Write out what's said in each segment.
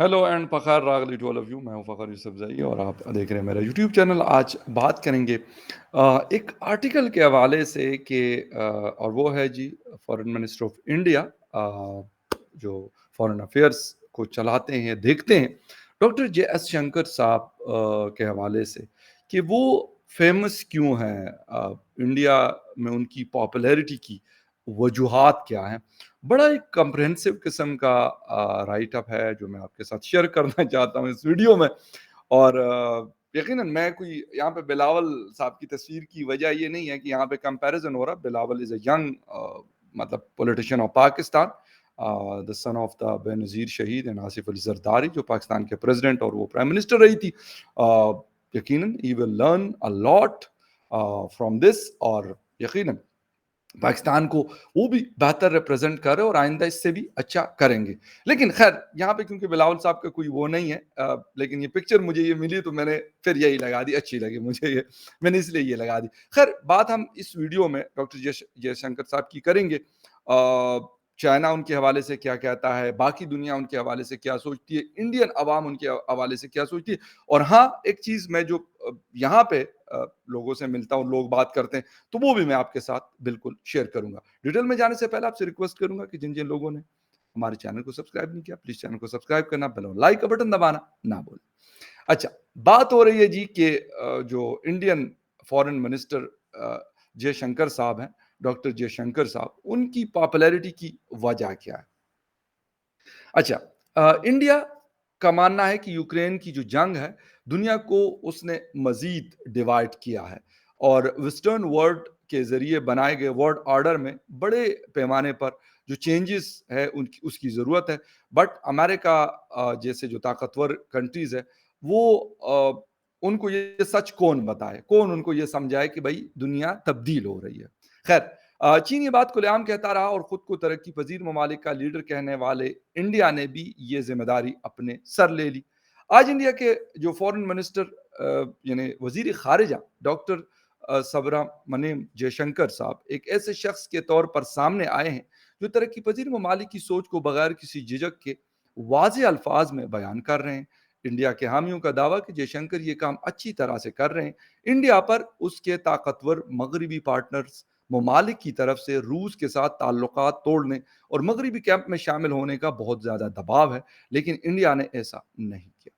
Hello and Fakhar रागली to all of you. मैं हूँ फ़ख़र यूसुफ़ज़ई और आप देख रहे हैं मेरा यूट्यूब चैनल। आज बात करेंगे एक आर्टिकल के हवाले से कि और वो है जी फ़ॉरेन मिनिस्टर ऑफ इंडिया, जो फ़ॉरेन अफ़ेयर्स को चलाते हैं, देखते हैं, डॉक्टर जे एस शंकर साहब के हवाले से कि वो फ़ेमस क्यों हैं, इंडिया में उनकी पॉपुलैरिटी की वजूहात क्या हैं। बड़ा एक कम्प्रिहेंसिव किस्म का राइट अप है जो मैं आपके साथ शेयर करना चाहता हूँ इस वीडियो में। और यकीनन मैं कोई यहाँ पे बिलावल साहब की तस्वीर की वजह ये नहीं है कि यहाँ पे कंपैरिजन हो रहा। बिलावल इज़ अ यंग मतलब politician of Pakistan, the son of the Benazir शहीद एंड आसिफ अली ज़रदारी, जो पाकिस्तान के प्रेसिडेंट और वो प्राइम मिनिस्टर रही थी। यकीनन he will learn a lot from this, और यकीनन पाकिस्तान को वो भी बेहतर रिप्रेजेंट कर रहे हैं और आइंदा इससे भी अच्छा करेंगे। लेकिन खैर यहाँ पे क्योंकि बिलावल साहब का कोई वो नहीं है, लेकिन ये पिक्चर मुझे ये मिली तो मैंने फिर यही लगा दी, अच्छी लगी मुझे ये, मैंने इसलिए ये लगा दी। खैर बात हम इस वीडियो में डॉक्टर जयशंकर साहब की करेंगे। चाइना उनके हवाले से क्या कहता है, बाकी दुनिया उनके हवाले से क्या सोचती है, इंडियन अवाम उनके हवाले से क्या सोचती है। और हाँ, एक चीज़ मैं जो यहाँ पे लोगों से मिलता हूँ, लोग बात करते हैं, तो वो भी मैं आपके साथ बिल्कुल शेयर करूँगा। डिटेल में जाने से पहले आपसे रिक्वेस्ट करूँगा कि जिन-जिन लोगों ने हमारे चैनल को सब्सक्राइब नहीं किया, प्लीज़ चैनल को सब्सक्राइब करना, बेल और लाइक का बटन दबाना ना भूलें। अच्छा, बात हो रही है जी कि जो इंडियन फॉरेन मिनिस्टर जयशंकर साहब हैं, डॉक्टर जयशंकर साहब, उनकी पॉपुलैरिटी की वजह क्या है? अच्छा, इंडिया का मानना है कि यूक्रेन की जो जंग है, दुनिया को उसने मज़ीद डिवाइड किया है और वेस्टर्न वर्ल्ड के ज़रिए बनाए गए वर्ल्ड ऑर्डर में बड़े पैमाने पर जो चेंजेस है उनकी उसकी ज़रूरत है। बट अमेरिका जैसे जो ताकतवर कंट्रीज़ है, वो उनको ये सच कौन बताए? कौन उनको ये समझाए कि भई दुनिया तब्दील हो रही है? खैर, चीन ये बात खुलेआम कहता रहा और खुद को तरक्की पजीर ममालिक का लीडर कहने वाले इंडिया ने भी ये जिम्मेदारी अपने सर ले ली। आज इंडिया के जो फॉरेन मिनिस्टर यानी वजीर खारिजा डॉक्टर सबरामनियम जयशंकर साहब एक ऐसे शख्स के तौर पर सामने आए हैं जो तरक्की पजीर ममालिक की सोच को बगैर किसी झिझक के वाज़ेह अल्फाज में बयान कर रहे हैं। इंडिया के हामियों का दावा कि जयशंकर ये काम अच्छी तरह से कर रहे हैं। इंडिया पर उसके ताकतवर मगरबी पार्टनर्स ममालिक की तरफ से रूस के साथ ताल्लुकात तोड़ने और मगरबी कैंप में शामिल होने का बहुत ज़्यादा दबाव है, लेकिन इंडिया ने ऐसा नहीं किया।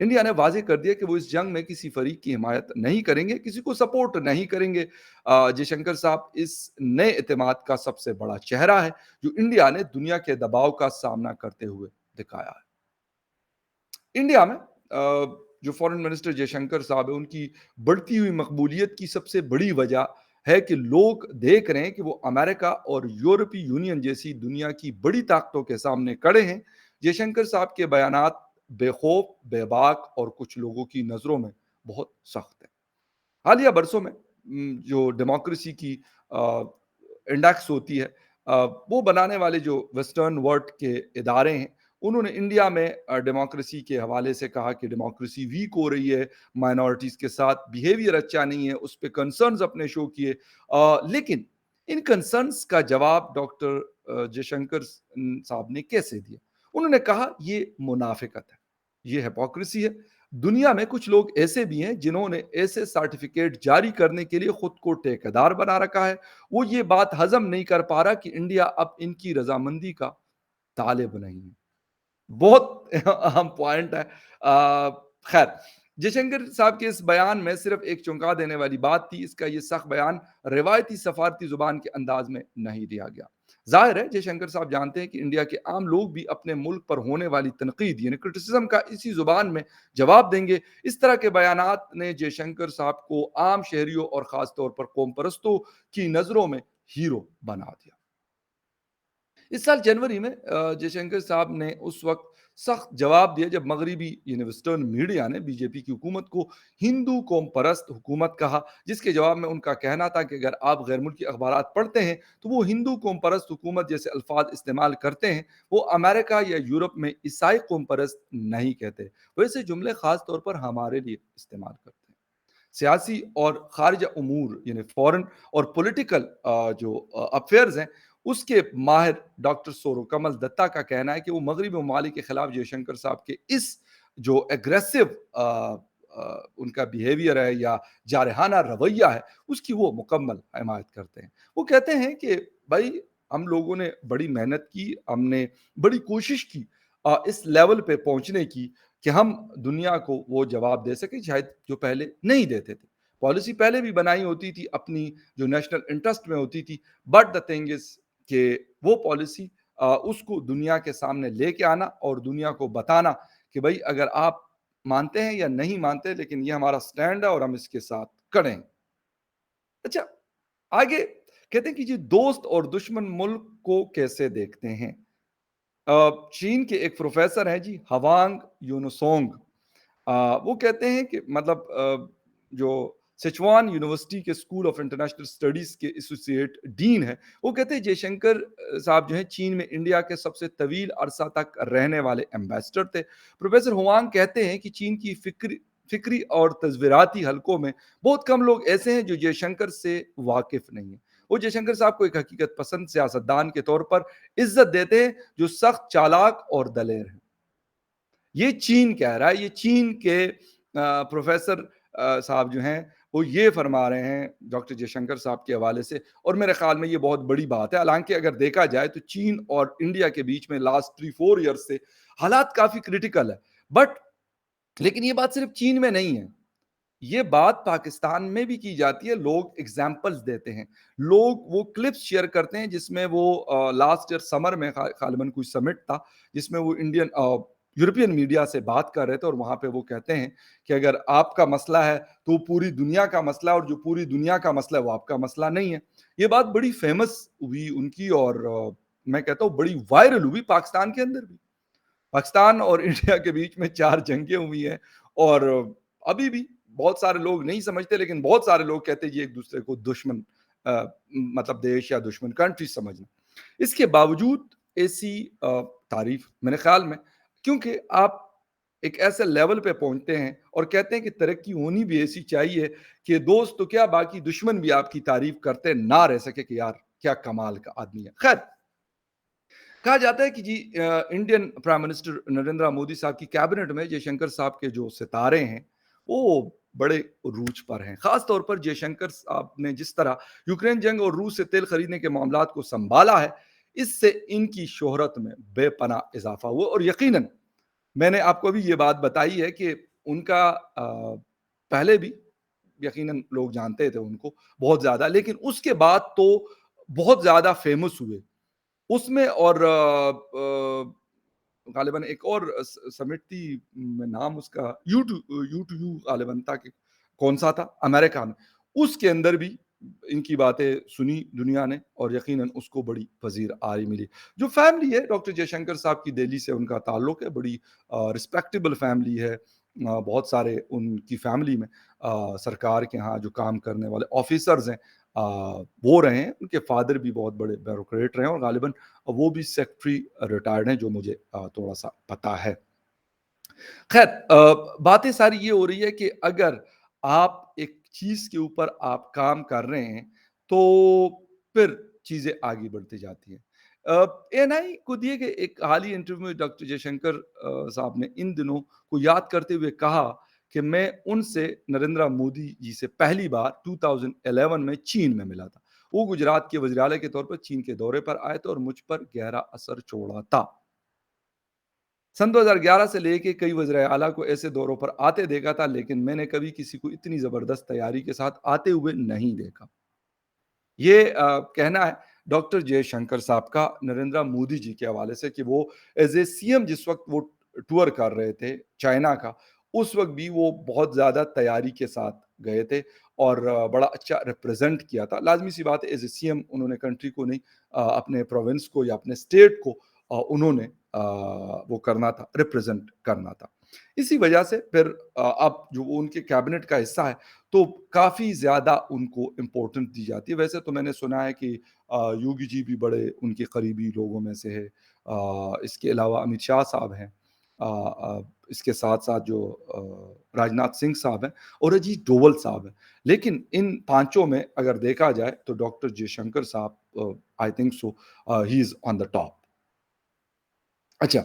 इंडिया ने वाज़ेह कर दिया कि वो इस जंग में किसी फरीक की हिमायत नहीं करेंगे, किसी को सपोर्ट नहीं करेंगे। जयशंकर साहब इस नए एतमाद का सबसे बड़ा चेहरा है, जो इंडिया ने दुनिया के दबाव का सामना करते हुए दिखाया है। इंडिया में जो फॉरेन मिनिस्टर जयशंकर साहब है, उनकी बढ़ती हुई मकबूलियत की सबसे बड़ी वजह है कि लोग देख रहे हैं कि वो अमेरिका और यूरोपीय यूनियन जैसी दुनिया की बड़ी ताकतों के सामने खड़े हैं। जयशंकर साहब के बयानात बेखौफ, बेबाक और कुछ लोगों की नज़रों में बहुत सख्त हैं। हालिया बरसों में जो डेमोक्रेसी की अ, इंडेक्स होती है, वो बनाने वाले जो वेस्टर्न वर्ल्ड के इदारे हैं, उन्होंने इंडिया में डेमोक्रेसी के हवाले से कहा कि डेमोक्रेसी वीक हो रही है, माइनॉरिटीज़ के साथ बिहेवियर अच्छा नहीं है, उस पे कंसर्न्स अपने शो किए। लेकिन इन कंसर्न्स का जवाब डॉक्टर जयशंकर साहब ने कैसे दिया? उन्होंने कहा ये मुनाफ़िकत है, ये हिपोक्रेसी है। दुनिया में कुछ लोग ऐसे भी हैं जिन्होंने ऐसे सर्टिफिकेट जारी करने के लिए खुद को ठेकेदार बना रखा है। वो ये बात हजम नहीं कर पा रहा कि इंडिया अब इनकी रजामंदी का तालिब नहीं है। बहुत अहम पॉइंट है। खैर, जयशंकर साहब के इस बयान में सिर्फ एक चौंका देने वाली बात थी। इसका ये सख्त बयान रिवायती सफारती जुबान के अंदाज में नहीं दिया गया। जाहिर है जयशंकर साहब जानते हैं कि इंडिया के आम लोग भी अपने मुल्क पर होने वाली तनकीद यानी क्रिटिसिज्म का इसी जुबान में जवाब देंगे। इस तरह के बयानात ने जयशंकर साहब को आम शहरियों और ख़ास तौर पर कौम परस्तों की नज़रों में हीरो बना दिया। इस साल जनवरी में जयशंकर साहब ने उस वक्त सख्त जवाब दिया जब मगरबी यानी वेस्टर्न मीडिया ने बीजेपी की हुकूमत को हिंदू कौम परस्त हुकूमत कहा, जिसके जवाब में उनका कहना था कि अगर आप गैर मुल्की अखबारात पढ़ते हैं तो वो हिंदू कौम परस्त हुकूमत जैसे अल्फाज इस्तेमाल करते हैं, वो अमेरिका या यूरोप में ईसाई कौम परस्त नहीं कहते, वैसे जुमले खास तौर पर हमारे लिए इस्तेमाल करते हैं। सियासी और खारिजा उमूर यानी फॉरेन और पॉलिटिकल जो अफेयर्स हैं, اس کے ماہر ڈاکٹر سورو کمل دتا کا کہنا ہے کہ وہ مغربی ممالک کے خلاف جے شنکر صاحب کے اس جو ایگریسو ان کا بیہیویئر ہے یا جارحانہ رویہ ہے اس کی وہ مکمل حمایت کرتے ہیں. وہ کہتے ہیں کہ بھائی ہم لوگوں نے بڑی محنت کی, ہم نے بڑی کوشش کی اس لیول پہ پہنچنے کی کہ ہم دنیا کو وہ جواب دے سکیں شاید جو پہلے نہیں دیتے تھے. پالیسی پہلے بھی بنائی ہوتی تھی اپنی جو نیشنل انٹرسٹ میں ہوتی تھی, بٹ دا تھنگ از کہ وہ پالیسی اس کو دنیا کے سامنے لے کے آنا اور دنیا کو بتانا کہ بھائی اگر آپ مانتے ہیں یا نہیں مانتے لیکن یہ ہمارا سٹینڈ ہے اور ہم اس کے ساتھ کھڑے ہیں. اچھا آگے کہتے ہیں کہ جی دوست اور دشمن ملک کو کیسے دیکھتے ہیں. چین کے ایک پروفیسر ہیں جی ہوانگ یونوسونگ, وہ کہتے ہیں کہ مطلب جو سچوان یونیورسٹی کے اسکول آف انٹرنیشنل اسٹڈیز کے ایسوسیٹ ڈین ہے, وہ کہتے ہیں جے شنکر صاحب جو ہیں چین میں انڈیا کے سب سے طویل عرصہ تک رہنے والے ایمبیسڈر تھے. پروفیسر ہوانگ کہتے ہیں کہ چین کی فکری اور تصویراتی حلقوں میں بہت کم لوگ ایسے ہیں جو جے شنکر سے واقف نہیں ہیں. وہ جے شنکر صاحب کو ایک حقیقت پسند سیاستدان کے طور پر عزت دیتے ہیں جو سخت چالاک اور دلیر ہیں. یہ چین کہہ رہا ہے, یہ چین کے پروفیسر صاحب جو ہیں وہ یہ فرما رہے ہیں ڈاکٹر جے شنکر صاحب کے حوالے سے, اور میرے خیال میں یہ بہت بڑی بات ہے. حالانکہ اگر دیکھا جائے تو چین اور انڈیا کے بیچ میں لاسٹ 3-4 ایئرز سے حالات کافی کریٹیکل ہے, بٹ لیکن یہ بات صرف چین میں نہیں ہے, یہ بات پاکستان میں بھی کی جاتی ہے. لوگ ایگزامپلز دیتے ہیں, لوگ وہ کلپس شیئر کرتے ہیں جس میں وہ لاسٹ ایئر سمر میں غالباً کوئی سمٹ تھا جس میں وہ یورپین میڈیا سے بات کر رہے تھے, اور وہاں پہ وہ کہتے ہیں کہ اگر آپ کا مسئلہ ہے تو پوری دنیا کا مسئلہ ہے, اور جو پوری دنیا کا مسئلہ ہے وہ آپ کا مسئلہ نہیں ہے. یہ بات بڑی فیمس ہوئی ان کی, اور میں کہتا ہوں بڑی وائرل ہوئی پاکستان کے اندر بھی. پاکستان اور انڈیا کے بیچ میں 4 جنگیں ہوئی ہیں, اور ابھی بھی بہت سارے لوگ نہیں سمجھتے, لیکن بہت سارے لوگ کہتے ہیں یہ ایک دوسرے کو دشمن مطلب دیش یا دشمن کنٹری سمجھنا. اس کے باوجود ایسی تعریف میرے خیال میں, کیونکہ آپ ایک ایسے لیول پہ پہنچتے ہیں اور کہتے ہیں کہ ترقی ہونی بھی ایسی چاہیے کہ دوست تو کیا باقی دشمن بھی آپ کی تعریف کرتے نہ رہ سکے کہ یار کیا کمال کا آدمی ہے. خیر کہا جاتا ہے کہ جی Indian prime minister Narendra Modi صاحب کی کیبنٹ میں جے شنکر صاحب کے جو ستارے ہیں وہ بڑے عروج پر ہیں. خاص طور پر جے شنکر صاحب نے جس طرح یوکرین جنگ اور روس سے تیل خریدنے کے معاملات کو سنبھالا ہے, اس سے ان کی شہرت میں بے پناہ اضافہ ہوا. اور یقیناً میں نے آپ کو بھی یہ بات بتائی ہے کہ ان کا پہلے بھی یقیناً لوگ جانتے تھے ان کو بہت زیادہ, لیکن اس کے بعد تو بہت زیادہ فیمس ہوئے اس میں. اور غالباً ایک اور سمٹ تھی, نام اس کا یو ٹو یو غالباً تھا کہ کون سا تھا امریکہ میں, اس کے اندر بھی ان کی باتیں سنی دنیا نے, اور یقیناً اس کو بڑی پذیر آرائی ملی. جو فیملی ہے ڈاکٹر جے شنکر صاحب کی دہلی سے ان کا تعلق ہے, بڑی رسپیکٹیبل فیملی ہے. بہت سارے ان کی فیملی میں سرکار کے ہاں جو کام کرنے والے آفیسرز ہیں وہ رہے ہیں. ان کے فادر بھی بہت بڑے بیوروکریٹ رہے ہیں, اور غالباً وہ بھی سیکٹری ریٹائرڈ ہیں جو مجھے تھوڑا سا پتا ہے. خیر باتیں ساری یہ ہو رہی ہے کہ اگر آپ ایک چیز کے اوپر آپ کام کر رہے ہیں تو پھر چیزیں آگے بڑھتی جاتی ہیں. این آئی کو دیے گئے ایک حالیہ انٹرویو میں ڈاکٹر جے شنکر صاحب نے ان دنوں کو یاد کرتے ہوئے کہا کہ میں ان سے نریندر مودی جی سے پہلی بار 2011 میں چین میں ملا تھا. وہ گجرات کے وزیر اعلیٰ کے طور پر چین کے دورے پر آئے تھے اور مجھ پر گہرا اثر چھوڑا تھا. سن 2011 سے لے کے کئی وزراء اعلیٰ کو ایسے دوروں پر آتے دیکھا تھا, لیکن میں نے کبھی کسی کو اتنی زبردست تیاری کے ساتھ آتے ہوئے نہیں دیکھا. یہ کہنا ہے ڈاکٹر جے شنکر صاحب کا نریندر مودی جی کے حوالے سے کہ وہ ایز اے سی ایم جس وقت وہ ٹور کر رہے تھے چائنا کا, اس وقت بھی وہ بہت زیادہ تیاری کے ساتھ گئے تھے اور بڑا اچھا ریپرزینٹ کیا تھا. لازمی سی بات ہے ایز اے سی ایم انہوں نے کنٹری کو نہیں اپنے پروونس کو یا اپنے اسٹیٹ کو انہوں نے وہ کرنا تھا, ریپرزینٹ کرنا تھا. اسی وجہ سے پھر اب جو ان کے کیبنٹ کا حصہ ہے تو کافی زیادہ ان کو امپورٹنٹ دی جاتی ہے. ویسے تو میں نے سنا ہے کہ یوگی جی بھی بڑے ان کے قریبی لوگوں میں سے ہے, اس کے علاوہ امت شاہ صاحب ہیں, اس کے ساتھ ساتھ جو راجناتھ سنگھ صاحب ہیں اور اجیت ڈوول صاحب ہیں. لیکن ان پانچوں میں اگر دیکھا جائے تو ڈاکٹر جے شنکر صاحب I think so he is on the top. अच्छा,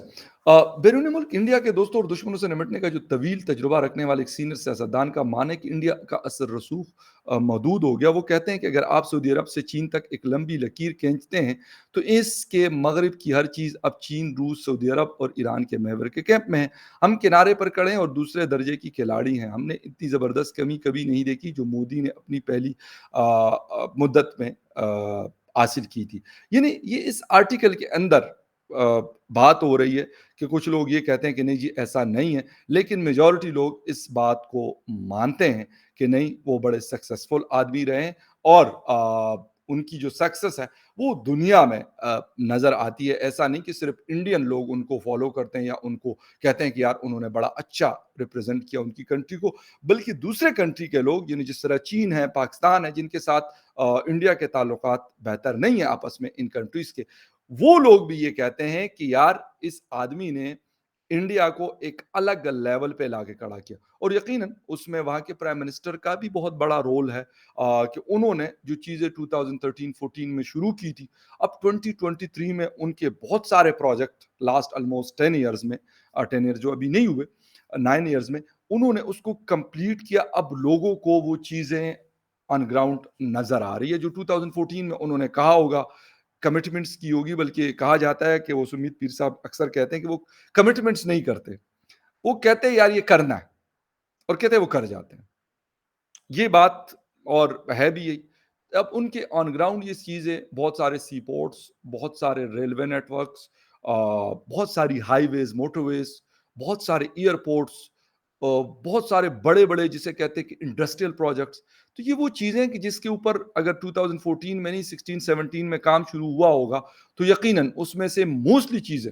बैरून मुल्क इंडिया के दोस्तों और दुश्मनों से निपटने का जो तवील तजुर्बा रखने वाले एक सीनियर सियासतदान का मानना है कि इंडिया का असर रसूख महदूद हो गया. वो कहते हैं कि अगर आप सऊदी अरब से चीन तक एक लंबी लकीर खींचते हैं तो इसके मगरब की हर चीज़ अब चीन, रूस, सऊदी अरब और ईरान के महवर के कैंप में है. हम किनारे पर खड़े हैं और दूसरे दर्जे की खिलाड़ी हैं. हमने इतनी ज़बरदस्त कमी कभी नहीं देखी जो मोदी ने अपनी पहली मुद्दत में हासिल की थी. यानी ये इस आर्टिकल के अंदर बात हो रही है कि कुछ लोग ये कहते हैं कि नहीं जी ऐसा नहीं है, लेकिन मेजॉरिटी लोग इस बात को मानते हैं कि नहीं वो बड़े सक्सेसफुल आदमी रहे हैं और उनकी जो सक्सेस है वो दुनिया में नज़र आती है. ऐसा नहीं कि सिर्फ इंडियन लोग उनको फॉलो करते हैं या उनको कहते हैं कि यार उन्होंने बड़ा अच्छा रिप्रेजेंट किया उनकी कंट्री को, बल्कि दूसरे कंट्री के लोग यानी जिस तरह चीन है, पाकिस्तान है, जिनके साथ इंडिया के ताल्लुकात बेहतर नहीं है आपस में इन कंट्रीज के, वो लोग भी ये कहते हैं कि यार इस आदमी ने इंडिया को एक अलग लेवल पे लाके खड़ा किया. और यकीनन उसमें वहां के प्राइम मिनिस्टर का भी बहुत बड़ा रोल है कि उन्होंने जो चीजें 2013-14 में शुरू की थी, अब 2023 में उनके बहुत सारे प्रोजेक्ट लास्ट ऑलमोस्ट 10 इयर्स में, 10 ईयर जो अभी नहीं हुए, 9 इयर्स में उन्होंने उसको कंप्लीट किया. अब लोगों को वो चीजें ऑन ग्राउंड नजर आ रही है जो 2014 में उन्होंने कहा होगा, कमिटमेंट्स की होगी. बल्कि कहा जाता है कि वो सुमित पीर साहब अक्सर कहते हैं कि वो कमिटमेंट्स नहीं करते, वो कहते हैं यार ये करना है और कहते हैं वो कर जाते हैं. ये बात और है भी यही. अब उनके ऑन ग्राउंड ये चीजें, बहुत सारे सी पोर्ट्स, बहुत सारे रेलवे नेटवर्क्स, बहुत सारी हाईवेज, मोटरवेज, बहुत सारे एयरपोर्ट्स, बहुत सारे बड़े बड़े जिसे कहते हैं कि इंडस्ट्रियल प्रोजेक्ट्स. तो ये वो चीजें हैं कि जिसके ऊपर अगर 2014 में नहीं 16-17 में काम शुरू हुआ होगा तो यकीनन उसमें से मोस्टली चीजें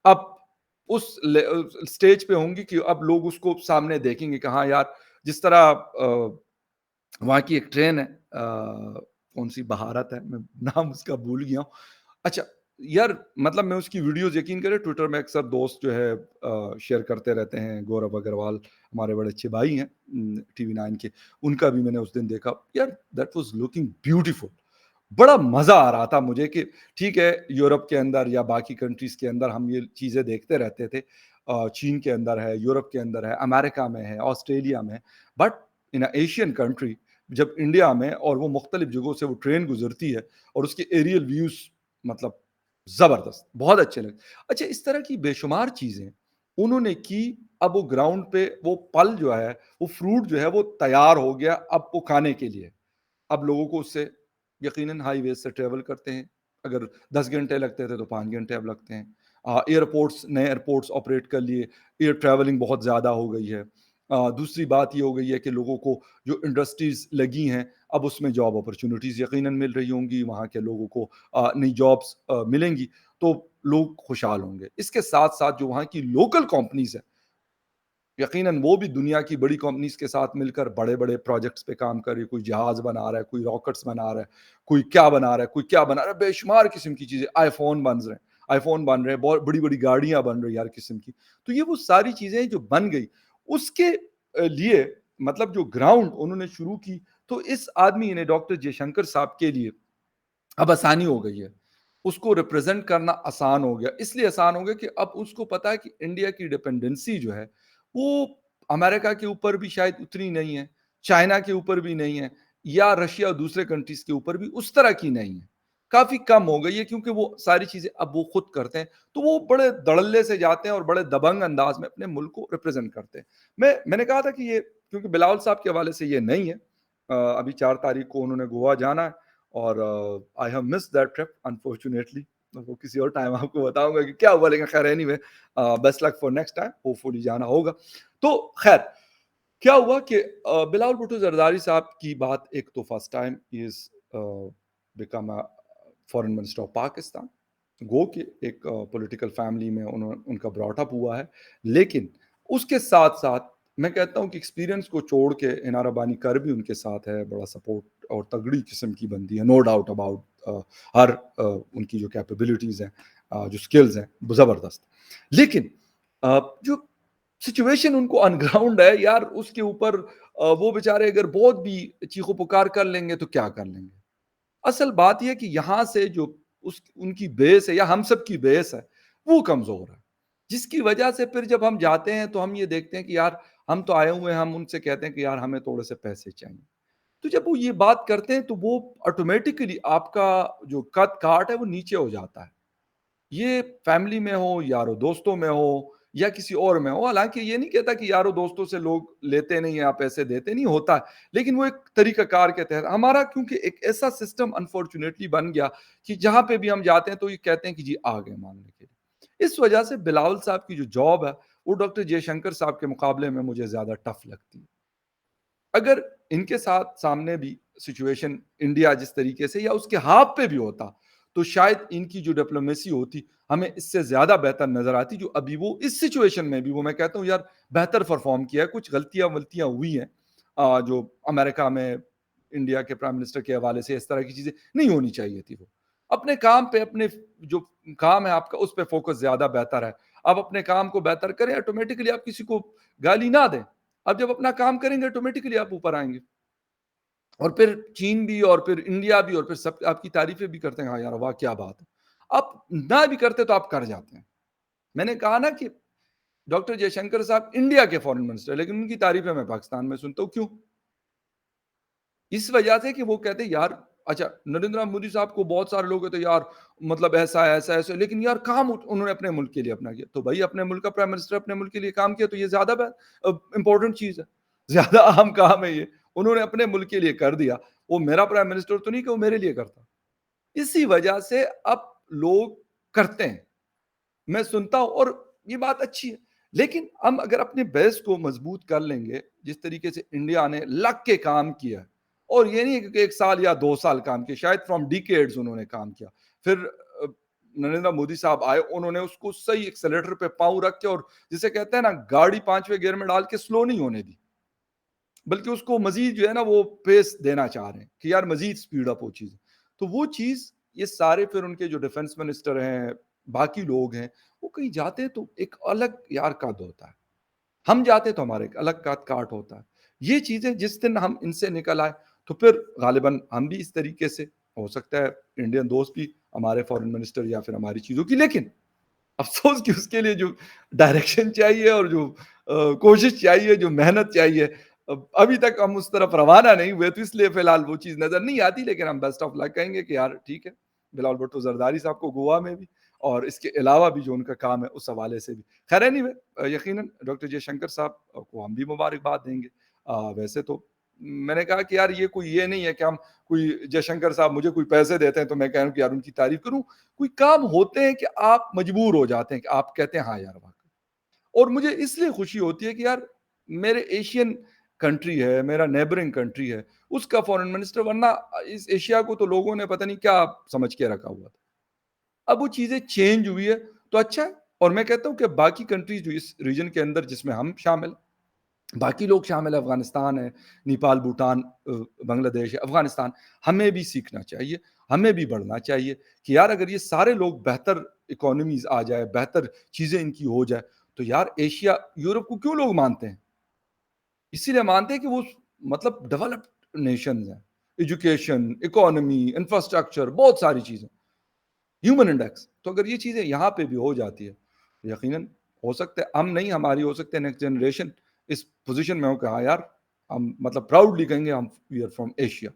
अब उस स्टेज पे होंगी कि अब लोग उसको सामने देखेंगे कि हाँ यार, जिस तरह वहाँ की एक ट्रेन है, कौन सी बहारत है, मैं नाम उसका भूल गया हूँ. अच्छा यार, मतलब मैं उसकी वीडियोस यकीन करें ट्विटर में अक्सर दोस्त जो है शेयर करते रहते हैं. गौरव अग्रवाल हमारे बड़े अच्छे भाई हैं TV9 के, उनका भी मैंने उस दिन देखा यार, दैट वाज लुकिंग ब्यूटीफुल. बड़ा मजा आ रहा था मुझे कि ठीक है यूरोप के अंदर या बाकी कंट्रीज के अंदर हम ये चीजें देखते रहते थे, चीन के अंदर है, यूरोप के अंदर है, अमेरिका में है, ऑस्ट्रेलिया में है, बट इन एशियन कंट्री जब इंडिया में और वो मुख्तलिफ जगहों से वो ट्रेन गुजरती है और उसके एरियल व्यूज, मतलब जबरदस्त, बहुत अच्छे लगे. अच्छा, इस तरह की बेशुमार चीजें उन्होंने की. अब वो ग्राउंड पे वो पल जो है, वो फ्रूट जो है वो तैयार हो गया अब वो खाने के लिए. अब लोगों को उससे यकीनन हाईवे से ट्रेवल करते हैं, अगर 10 घंटे लगते थे तो 5 घंटे अब लगते हैं. एयरपोर्ट्स, नए एयरपोर्ट्स ऑपरेट कर लिए, एयर ट्रैवलिंग बहुत ज़्यादा हो गई है. दूसरी बात ये हो गई है कि लोगों को जो इंडस्ट्रीज़ लगी हैं, अब उसमें जॉब अपॉर्चुनिटीज़ यकीनन मिल रही होंगी, वहाँ के लोगों को नई जॉब्स मिलेंगी, तो लोग खुशहाल होंगे. इसके साथ-साथ जो वहाँ की लोकल कंपनीज़ हैं, यकीनन वो भी दुनिया की बड़ी कंपनीज के साथ मिलकर बड़े-बड़े प्रोजेक्ट्स पे काम कर रही है. कोई जहाज बना रहा है, कोई रॉकेट्स बना रहा है, कोई क्या बना रहा है, कोई क्या बना रहा है, बेशुमार किस्म की चीज़ें, आईफ़ोन बन रहे हैं, बहुत बड़ी-बड़ी गाड़ियाँ बन रही हैं हर किस्म की. तो ये वो सारी चीज़ें जो बन गई, उसके लिए मतलब जो ग्राउंड उन्होंने शुरू की, तो इस आदमी ने डॉक्टर जयशंकर साहब के लिए अब आसानी हो गई है. उसको रिप्रेज़ेंट करना आसान हो गया. इसलिए आसान हो गया कि अब उसको पता है कि इंडिया की डिपेंडेंसी जो है, वो अमेरिका के ऊपर भी शायद उतनी नहीं है, चाइना के ऊपर भी नहीं है, या रशिया और दूसरे कंट्रीज़ के ऊपर भी उस तरह की नहीं है. काफ़ी कम हो गई है क्योंकि वो सारी चीज़ें अब वो खुद करते हैं. तो वो बड़े धड़ल्ले से जाते हैं और बड़े दबंग अंदाज़ में अपने मुल्क को रिप्रेज़ेंट करते हैं. मैंने कहा था कि ये क्योंकि बिलावल साहब के हवाले से ये नहीं है. अभी 4 तारीख को उन्होंने गोवा जाना है और I have missed that trip unfortunately. वो किसी और टाइम आपको बताऊंगा कि क्या हुआ, लेकिन खैर anyway, best luck for next time, hopefully जाना होगा. तो खैर क्या हुआ कि बिलावल भुट्टो जरदारी साहब की बात, एक तो first time is become a foreign minister of Pakistan, go कि एक पॉलिटिकल फैमिली में उनका ब्रॉटअप हुआ है, लेकिन उसके साथ साथ मैं कहता हूँ कि एक्सपीरियंस को छोड़ के इनारा बानी कर भी उनके साथ है, बड़ा सपोर्ट और तगड़ी किस्म की बंदी है, नो डाउट अबाउट हर उनकी जो कैपेबिलिटीज़ हैं, जो स्किल्स हैं वो ज़बरदस्त. लेकिन जो सिचुएशन उनको ऑन ग्राउंड है यार, उसके ऊपर वो बेचारे अगर बहुत भी चीखो पुकार कर लेंगे तो क्या कर लेंगे. اصل بات یہ ہے کہ یہاں سے جو ان کی بیس ہے یا ہم سب کی بیس ہے وہ کمزور ہے، جس کی وجہ سے پھر جب ہم جاتے ہیں تو ہم یہ دیکھتے ہیں کہ یار ہم تو آئے ہوئے ہیں، ہم ان سے کہتے ہیں کہ یار ہمیں تھوڑے سے پیسے چاہیے، تو جب وہ یہ بات کرتے ہیں تو وہ آٹومیٹکلی آپ کا جو قد کاٹ ہے وہ نیچے ہو جاتا ہے، یہ فیملی میں ہو، یاروں دوستوں میں ہو یا کسی اور میں ہو، حالانکہ یہ نہیں کہتا کہ یاروں دوستوں سے لوگ لیتے نہیں یا پیسے دیتے نہیں، ہوتا ہے، لیکن وہ ایک طریقہ کار کے تحت ہمارا کیونکہ ایک ایسا سسٹم انفارچونیٹلی بن گیا کہ جہاں پہ بھی ہم جاتے ہیں تو یہ کہتے ہیں کہ جی آ گئے مانگنے کے لیے، اس وجہ سے بلاول صاحب کی جو جاب ہے وہ ڈاکٹر جے شنکر صاحب کے مقابلے میں مجھے زیادہ ٹف لگتی ہے۔ اگر ان کے ساتھ سامنے بھی سچویشن انڈیا جس طریقے سے یا اس کے ہاتھ پہ بھی ہوتا تو شاید ان کی جو ڈپلومیسی ہوتی ہمیں اس سے زیادہ بہتر نظر آتی، جو ابھی وہ اس سچویشن میں بھی وہ میں کہتا ہوں یار بہتر پرفارم کیا ہے، کچھ غلطیاں ہوئی ہیں جو امریکہ میں انڈیا کے پرائم منسٹر کے حوالے سے اس طرح کی چیزیں نہیں ہونی چاہیے تھی، وہ اپنے کام پہ اپنے جو کام ہے آپ کا اس پہ فوکس زیادہ بہتر ہے، آپ اپنے کام کو بہتر کریں، آٹومیٹکلی آپ کسی کو گالی نہ دیں، اب جب اپنا کام کریں گے آٹومیٹکلی آپ اوپر آئیں گے، اور پھر چین بھی اور پھر انڈیا بھی اور پھر سب آپ کی تعریفیں بھی کرتے ہیں، ہاں یار واہ کیا بات ہے، آپ نہ بھی کرتے تو آپ کر جاتے ہیں۔ میں نے کہا نا کہ ڈاکٹر جے شنکر صاحب انڈیا کے فارن منسٹر، لیکن ان کی تعریفیں میں پاکستان میں سنتا ہوں، کیوں؟ اس وجہ سے کہ وہ کہتے ہیں یار اچھا نریندر مودی صاحب کو بہت سارے لوگ کہتے ہیں یار مطلب ایسا ہے ایسا ایسا، لیکن یار کام انہوں نے اپنے ملک کے لیے اپنا کیا، تو بھائی اپنے ملک کا پرائم منسٹر اپنے ملک کے لیے کام کیا تو یہ زیادہ امپورٹنٹ چیز ہے، زیادہ اہم کام ہے یہ، انہوں نے اپنے ملک کے لیے کر دیا، وہ میرا پرائم منسٹر تو نہیں کہ وہ میرے لیے کرتا، اسی وجہ سے اب لوگ کرتے ہیں، میں سنتا ہوں اور یہ بات اچھی ہے، لیکن ہم اگر اپنے بیس کو مضبوط کر لیں گے جس طریقے سے انڈیا نے لگ کے کام کیا اور یہ نہیں کہ ایک سال یا 2 سال کام کیا، شاید فرام ڈیکیڈز انہوں نے کام کیا، پھر نریندر مودی صاحب آئے، انہوں نے اس کو صحیح ایکسیلیٹر پہ پاؤں رکھ کے اور جسے کہتے ہیں نا گاڑی 5ویں گیئر میں ڈال کے سلو نہیں ہونے دی، بلکہ اس کو مزید جو ہے نا وہ پیس دینا چاہ رہے ہیں کہ یار مزید سپیڈ اپ ہو چیز، تو وہ چیز یہ سارے پھر ان کے جو ڈیفنس منسٹر ہیں باقی لوگ ہیں وہ کہیں جاتے ہیں تو ایک الگ یار قد ہوتا ہے، ہم جاتے تو ہمارے ایک الگ قد کاٹ ہوتا ہے، یہ چیزیں جس دن ہم ان سے نکل آئے تو پھر غالباً ہم بھی اس طریقے سے ہو سکتا ہے انڈین دوست بھی ہمارے فارن منسٹر یا پھر ہماری چیزوں کی، لیکن افسوس کہ اس کے لیے جو ڈائریکشن چاہیے اور جو کوشش چاہیے جو محنت چاہیے ابھی تک ہم اس طرف روانہ نہیں ہوئے، تو اس لیے فی الحال وہ چیز نظر نہیں آتی، لیکن ہم بیسٹ آف لک کہیں گے کہ یار ٹھیک ہے بلاول بھٹو زرداری صاحب کو گوا میں بھی اور اس کے علاوہ بھی جو ان کا کام ہے اس حوالے سے بھی خیر anyway یقیناً ڈاکٹر جے شنکر صاحب کو ہم بھی مبارکباد دیں گے، ویسے تو میں نے کہا کہ یار یہ نہیں ہے کہ ہم کوئی جے شنکر صاحب مجھے کوئی پیسے دیتے ہیں تو میں کہوں کہ یار ان کی تعریف کروں، کوئی کام ہوتے ہیں کہ آپ مجبور ہو جاتے ہیں کہ آپ کہتے ہیں ہاں یار واقعی، اور مجھے اس لیے خوشی ہوتی ہے کہ یار میرے ایشین کنٹری ہے، میرا نیبرنگ کنٹری ہے، اس کا فارن منسٹر، ورنہ اس ایشیا کو تو لوگوں نے پتہ نہیں کیا سمجھ کے رکھا ہوا تھا، اب وہ چیزیں چینج ہوئی ہے تو اچھا ہے، اور میں کہتا ہوں کہ باقی کنٹریز جو اس ریجن کے اندر جس میں ہم شامل، باقی لوگ شامل ہے، افغانستان ہے، نیپال، بھوٹان، بنگلہ دیش ہے، افغانستان، ہمیں بھی سیکھنا چاہیے، ہمیں بھی بڑھنا چاہیے کہ یار اگر یہ سارے لوگ بہتر اکانومیز آ جائے، بہتر چیزیں ان کی ہو جائے تو یار ایشیا یورپ کو کیوں لوگ مانتے ہیں؟ اسی لیے مانتے ہیں کہ وہ مطلب ڈیولپڈ نیشنز ہیں، ایجوکیشن، اکانومی، انفراسٹرکچر، بہت ساری چیزیں، ہیومن انڈیکس، تو اگر یہ چیزیں یہاں پہ بھی ہو جاتی ہے تو یقیناً ہو سکتا ہے ہم نہیں ہماری ہو سکتے نیکسٹ جنریشن اس پوزیشن میں ہو کہ ہاں یار ہم مطلب پراؤڈلی کہیں گے ہم وی آر فرام ایشیا،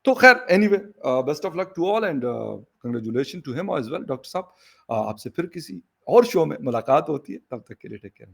تو خیر anyway best of luck to all and congratulation to him as well doctor صاحب، آپ سے پھر کسی اور شو میں ملاقات ہوتی ہے، تب تک کے لیے ٹیک کیئر۔